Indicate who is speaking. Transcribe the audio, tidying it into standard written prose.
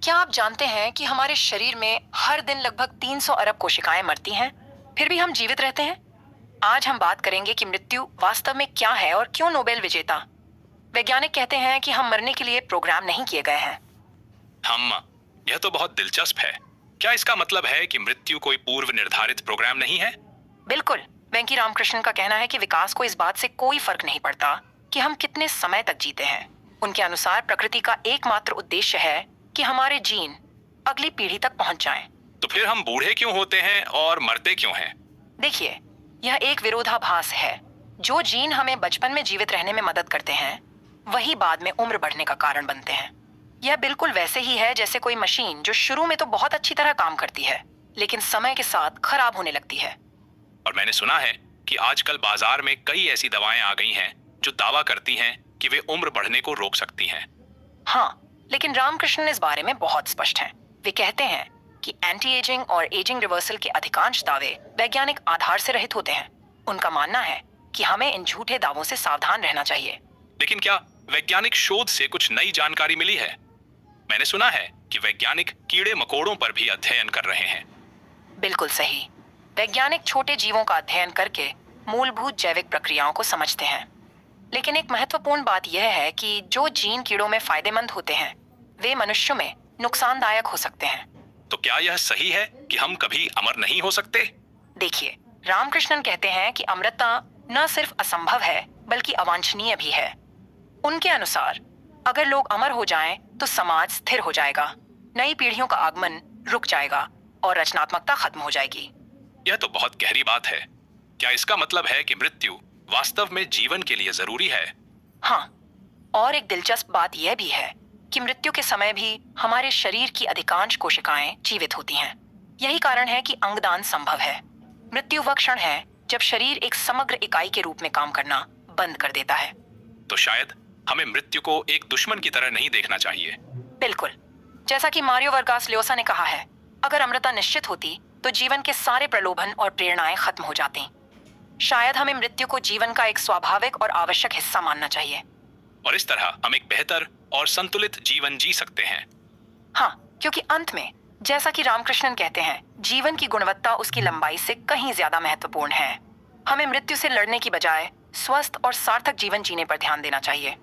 Speaker 1: क्या आप जानते हैं कि हमारे शरीर में हर दिन लगभग 300 अरब कोशिकाएं मरती हैं, फिर भी हम जीवित रहते हैं? आज हम बात करेंगे कि मृत्यु वास्तव में क्या है और क्यों नोबेल विजेता। वैज्ञानिक कहते हैं कि हम मरने के लिए प्रोग्राम नहीं किए गए हैं।
Speaker 2: हम यह तो बहुत दिलचस्प है। क्या इसका मतलब है कि मृत्यु कोई पूर्व निर्धारित प्रोग्राम नहीं है?
Speaker 1: बिल्कुल। वेंकी रामकृष्णन का कहना है कि विकास को इस बात से कोई फर्क नहीं पड़ता कि हम कितने समय तक जीते हैं। उनके अनुसार प्रकृति का एकमात्र उद्देश्य है कि हमारे जीन अगली पीढ़ी तक पहुंच जाएं।
Speaker 2: तो फिर हम बूढ़े क्यों होते हैं और मरते क्यों हैं?
Speaker 1: देखिए, यह एक विरोधाभास है। जो जीन हमें बचपन में जीवित रहने में मदद करते हैं, वही बाद में उम्र बढ़ने का कारण बनते हैं। यह बिल्कुल वैसे ही है जैसे कोई मशीन जो शुरू में तो बहुत अच्छी तरह काम करती है, लेकिन समय के साथ खराब होने लगती है।
Speaker 2: और मैंने सुना है कि आजकल बाजार में कई ऐसी दवाएं आ गई हैं जो दावा करती हैं कि वे उम्र बढ़ने को रोक सकती हैं।
Speaker 1: हाँ, लेकिन रामकृष्णन इस बारे में बहुत स्पष्ट हैं। वे कहते हैं कि एंटी एजिंग और एजिंग रिवर्सल के अधिकांश दावे वैज्ञानिक आधार से रहित होते हैं। उनका मानना है कि हमें इन झूठे दावों से सावधान रहना चाहिए।
Speaker 2: लेकिन क्या वैज्ञानिक शोध से कुछ नई जानकारी मिली है? मैंने सुना है कि वैज्ञानिक कीड़े मकोड़ों पर भी अध्ययन कर रहे हैं।
Speaker 1: बिल्कुल सही। वैज्ञानिक छोटे जीवों का अध्ययन करके मूलभूत जैविक प्रक्रियाओं को समझते हैं। लेकिन एक महत्वपूर्ण बात यह है कि जो जीन कीड़ों में फायदेमंद होते हैं, वे मनुष्यों में नुकसानदायक हो सकते हैं।
Speaker 2: तो क्या यह सही है कि हम कभी अमर नहीं हो सकते?
Speaker 1: देखिए, रामकृष्णन कहते हैं कि अमरता न सिर्फ असंभव है बल्कि अवांछनीय भी है। उनके अनुसार अगर लोग अमर हो जाएं, तो समाज स्थिर हो जाएगा, नई पीढ़ियों का आगमन रुक जाएगा और रचनात्मकता खत्म हो जाएगी।
Speaker 2: यह तो बहुत गहरी बात है। क्या इसका मतलब है कि मृत्यु वास्तव में जीवन के लिए जरूरी है?
Speaker 1: हाँ, और एक दिलचस्प बात यह भी है कि मृत्यु के समय भी हमारे शरीर की अधिकांश कोशिकाएं जीवित होती हैं। यही कारण है कि अंगदान संभव है। मृत्यु वह क्षण है जब शरीर एक समग्र इकाई के रूप में काम करना बंद कर देता है।
Speaker 2: तो शायद हमें मृत्यु को एक दुश्मन की तरह नहीं देखना चाहिए।
Speaker 1: बिल्कुल। जैसा कि मारियो वर्गास ल्योसा ने कहा है, अगर अमरता निश्चित होती तो जीवन के सारे प्रलोभन और प्रेरणाएं खत्म हो जाती। शायद हमें मृत्यु को जीवन का एक स्वाभाविक और आवश्यक हिस्सा मानना चाहिए।
Speaker 2: और इस तरह हम एक बेहतर और संतुलित जीवन जी सकते हैं।
Speaker 1: हाँ, क्योंकि अंत में, जैसा कि रामकृष्णन कहते हैं, जीवन की गुणवत्ता उसकी लंबाई से कहीं ज्यादा महत्वपूर्ण है। हमें मृत्यु से लड़ने की बजाय स्वस्थ और सार्थक जीवन जीने पर ध्यान देना चाहिए।